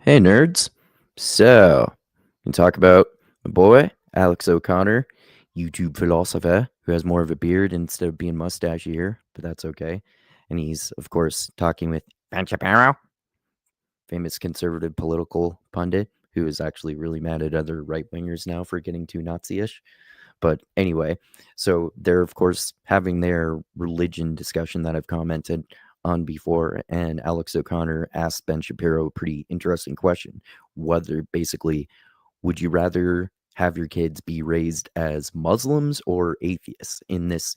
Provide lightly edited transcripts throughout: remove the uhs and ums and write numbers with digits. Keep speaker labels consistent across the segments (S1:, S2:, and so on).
S1: Hey nerds. So, we can talk about my boy, Alex O'Connor, YouTube philosopher, who has more of a beard instead of being mustachy here, but that's okay. And he's, of course, talking with Ben Shapiro, famous conservative political pundit, who is actually really mad at other right wingers now for getting too Nazi-ish. But anyway, so they're, of course, having their religion discussion that I've commented on before. And Alex O'Connor asked Ben Shapiro a pretty interesting question. Whether basically, would you rather have your kids be raised as Muslims or atheists in this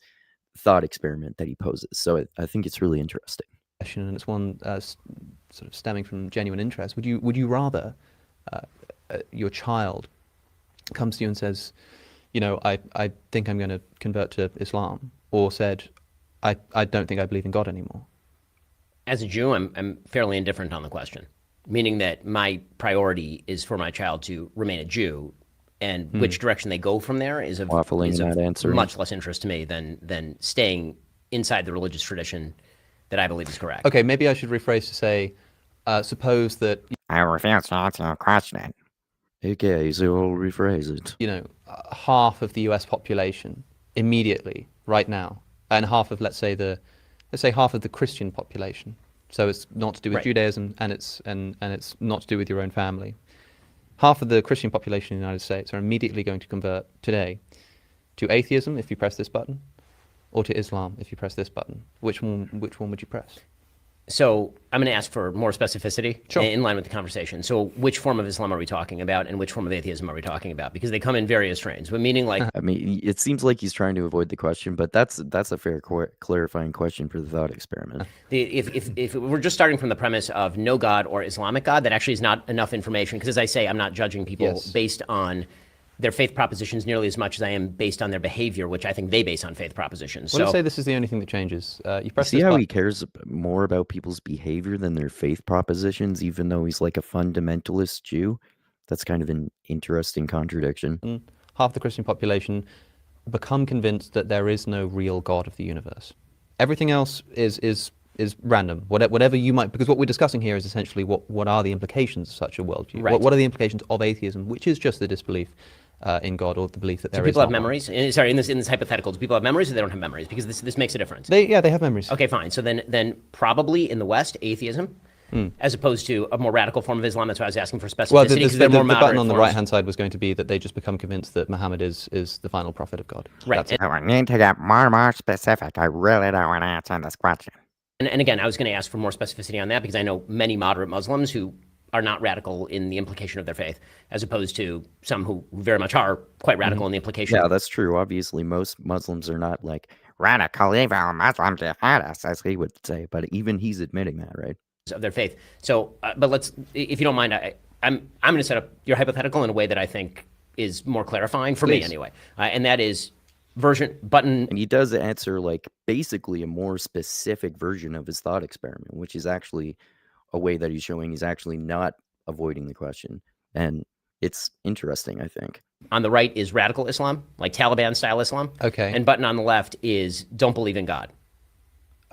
S1: thought experiment that he poses? So I think it's really interesting.
S2: And it's one sort of stemming from genuine interest. Would you rather your child comes to you and says, I think I'm going to convert to Islam, or said, I don't think I believe in God anymore?
S3: As a Jew, I'm fairly indifferent on the question, meaning that my priority is for my child to remain a Jew, and which direction they go from there is of much less interest to me than staying inside the religious tradition that I believe is correct.
S2: Okay, maybe I should rephrase to say, suppose that
S4: I refuse to answer your question.
S1: Okay, so I'll rephrase it.
S2: Half of the U.S. population immediately, right now, and half of let's say half of the Christian population. So it's not to do with Judaism, and it's not to do with your own family. Half of the Christian population in the United States are immediately going to convert today to atheism if you press this button, or to Islam if you press this button. Which one would you press?
S3: So I'm going to ask for more specificity
S2: Sure.
S3: in line with the conversation. So which form of Islam are we talking about, and which form of atheism are we talking about? Because they come in various strains, but meaning like...
S1: I mean, it seems like he's trying to avoid the question, but that's a fair clarifying question for the thought experiment.
S3: If we're just starting from the premise of no God or Islamic God, that actually is not enough information, because as I say, I'm not judging people based on their faith propositions nearly as much as I am based on their behavior, which I think they base on faith propositions.
S2: Well, let's say this is the only thing that changes. You press
S1: See how he cares more about people's behavior than their faith propositions, even though he's like a fundamentalist Jew? That's kind of an interesting contradiction.
S2: Half the Christian population become convinced that there is no real God of the universe. Everything else is random. Whatever you might, because what we're discussing here is essentially what are the implications of such a worldview?
S3: Right.
S2: What are the implications of atheism, which is just the disbelief in God, or the belief that there is.
S3: Do people have memories? Sorry, in this hypothetical, do people have memories, or they don't have memories? Because this makes a difference.
S2: They have memories.
S3: Okay, fine. So then probably in the West, atheism, as opposed to a more radical form of Islam. That's why I was asking for specificity.
S2: Well,
S3: the
S2: button on the right-hand side was going to be that they just become convinced that Muhammad is the final prophet of God.
S3: Right.
S4: So I need to get more specific. I really don't want to answer this question.
S3: And again, I was going to ask for more specificity on that, because I know many moderate Muslims who are not radical in the implication of their faith, as opposed to some who very much are quite radical in the implication.
S1: Yeah, that's true. Obviously, most Muslims are not like
S4: radical evil Muslim jihadists,
S1: as he would say, but even he's admitting that, right?
S3: Of their faith. So, but let's, if you don't mind, I'm going to set up your hypothetical in a way that I think is more clarifying for me anyway, and that is button.
S1: And he does answer like basically a more specific version of his thought experiment, which is actually a way that he's showing he's actually not avoiding the question. And it's interesting, I think.
S3: On the right is radical Islam, like Taliban style Islam.
S2: Okay.
S3: And button on the left is don't believe in God.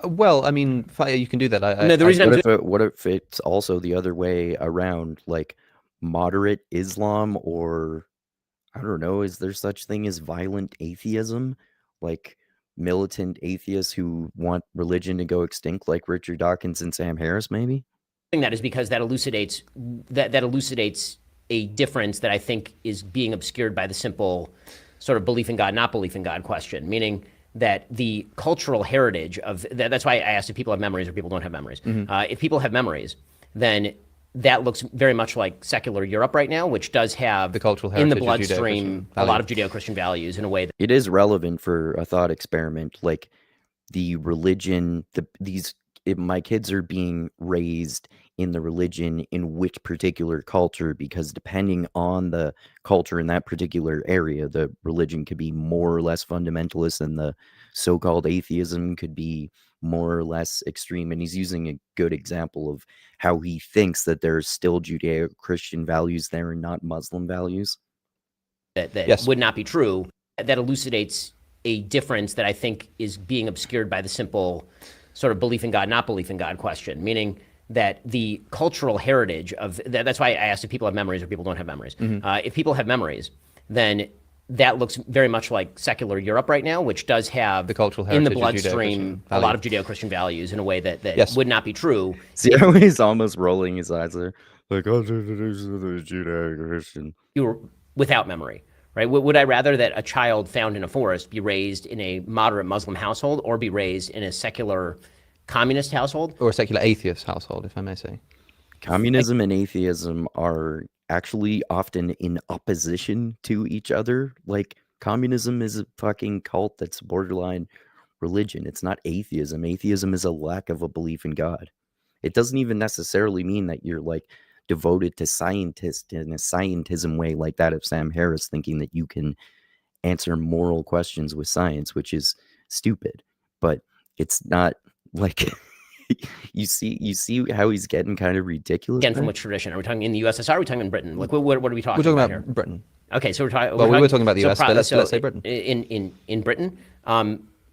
S2: Well, I mean, you can do that.
S1: What if it's also the other way around, like moderate Islam, or I don't know, is there such thing as violent atheism? Like militant atheists who want religion to go extinct, like Richard Dawkins and Sam Harris, maybe?
S3: That is because that elucidates a difference that I think is being obscured by the simple sort of belief in God, not belief in God question, meaning that the cultural heritage of that's why I asked if people have memories or people don't have memories. If people have memories, then that looks very much like secular Europe right now, which does have
S2: the cultural heritage
S3: in the bloodstream a lot of Judeo-Christian values in a way that
S1: it is relevant for a thought experiment, like the religion. My kids are being raised in the religion in which particular culture, because depending on the culture in that particular area, the religion could be more or less fundamentalist, and the so-called atheism could be more or less extreme. And he's using a good example of how he thinks that there's still Judeo-Christian values there and not Muslim values.
S3: That would not be true. That elucidates a difference that I think is being obscured by the simple sort of belief in God, not belief in God question, meaning that the cultural heritage of that's why I asked if people have memories or people don't have memories. If people have memories, then that looks very much like secular Europe right now, which does have
S2: The cultural
S3: in the
S2: heritage of
S3: bloodstream
S2: Judeo-Christian
S3: a lot of Judeo-Christian values in a way that
S2: Yes.
S3: would not be true.
S1: See how he's almost rolling his eyes there, like, oh, the Judeo-Christian.
S3: You were without memory, right? Would I rather that a child found in a forest be raised in a moderate Muslim household or be raised in a secular communist household?
S2: Or a secular atheist household, if I may say.
S1: Communism and atheism are actually often in opposition to each other. Like, communism is a fucking cult that's borderline religion. It's not atheism. Atheism is a lack of a belief in God. It doesn't even necessarily mean that you're like devoted to scientist in a scientism way like that of Sam Harris, thinking that you can answer moral questions with science, which is stupid. But it's not like you see how he's getting kind of ridiculous.
S3: Again, from which tradition? Are we talking in the USSR? Or are we talking in Britain? Like, what are we talking
S2: We're talking
S3: about
S2: about
S3: here?
S2: Britain.
S3: Okay, so we're talking.
S2: Well, we were talking about the US, but let's say Britain.
S3: In Britain,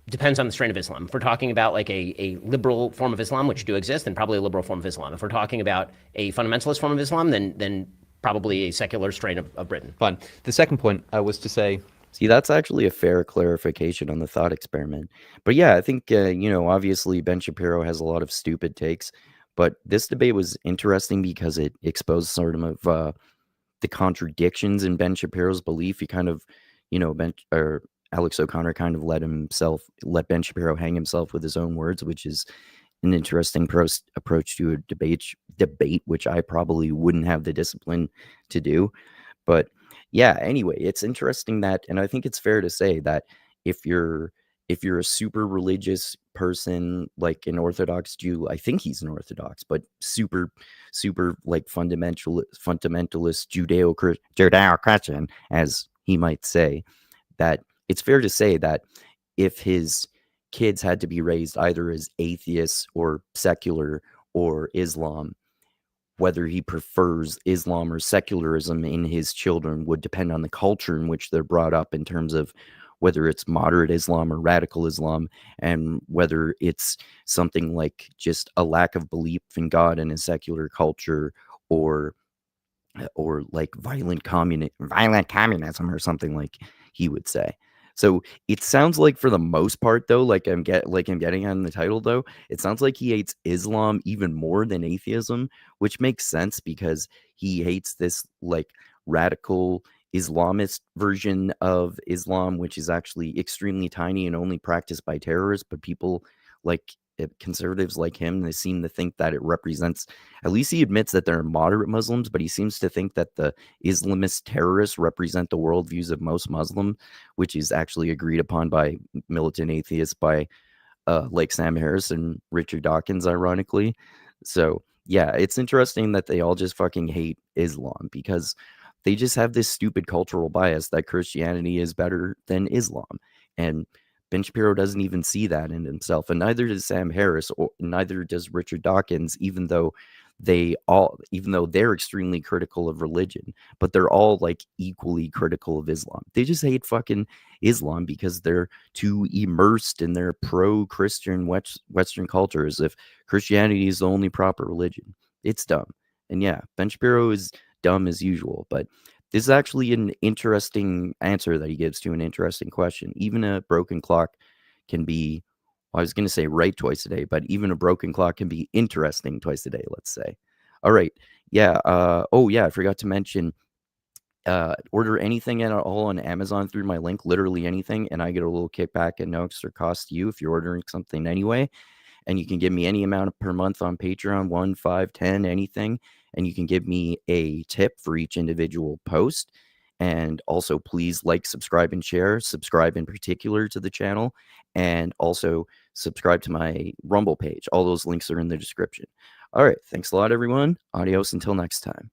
S3: depends on the strain of Islam. If we're talking about like a liberal form of Islam, which do exist, then probably a liberal form of Islam. If we're talking about a fundamentalist form of Islam, then probably a secular strain of Britain.
S2: Fine. The second point was to say,
S1: see, that's actually a fair clarification on the thought experiment. But yeah, I think, obviously Ben Shapiro has a lot of stupid takes, but this debate was interesting because it exposed sort of the contradictions in Ben Shapiro's belief. He kind of, Alex O'Connor kind of let Ben Shapiro hang himself with his own words, which is an interesting approach to a debate, which I probably wouldn't have the discipline to do. But yeah, anyway, it's interesting that, and I think it's fair to say that if you're a super religious person, like an Orthodox Jew, I think he's an Orthodox, but super like fundamentalist Judeo-Christian, as he might say, that it's fair to say that if his kids had to be raised either as atheists or secular or Islam, whether he prefers Islam or secularism in his children would depend on the culture in which they're brought up, in terms of whether it's moderate Islam or radical Islam, and whether it's something like just a lack of belief in God in a secular culture, or like violent communism or something, like he would say. So it sounds like, for the most part, though, like I'm getting on the title, though, it sounds like he hates Islam even more than atheism, which makes sense because he hates this like radical Islamist version of Islam, which is actually extremely tiny and only practiced by terrorists. But people like conservatives like him, they seem to think that it represents, at least he admits that there are moderate Muslims, but he seems to think that the Islamist terrorists represent the worldviews of most Muslims, which is actually agreed upon by militant atheists, by like Sam Harris and Richard Dawkins, ironically. So yeah, it's interesting that they all just fucking hate Islam because they just have this stupid cultural bias that Christianity is better than Islam. And Ben Shapiro doesn't even see that in himself, and neither does Sam Harris, or neither does Richard Dawkins, even though they're extremely critical of religion, but they're all like equally critical of Islam. They just hate fucking Islam because they're too immersed in their pro-Christian Western culture, as if Christianity is the only proper religion. It's dumb. And yeah, Ben Shapiro is dumb as usual, but this is actually an interesting answer that he gives to an interesting question. Even a broken clock can be, well, I was going to say right twice a day, but even a broken clock can be interesting twice a day, let's say. All right. Yeah. I forgot to mention, order anything at all on Amazon through my link, literally anything, and I get a little kickback at no extra cost to you if you're ordering something anyway. And you can give me any amount per month on Patreon, 1, 5, 10, anything. And you can give me a tip for each individual post. And also, please like, subscribe, and share. Subscribe in particular to the channel. And also subscribe to my Rumble page. All those links are in the description. All right. Thanks a lot, everyone. Adios until next time.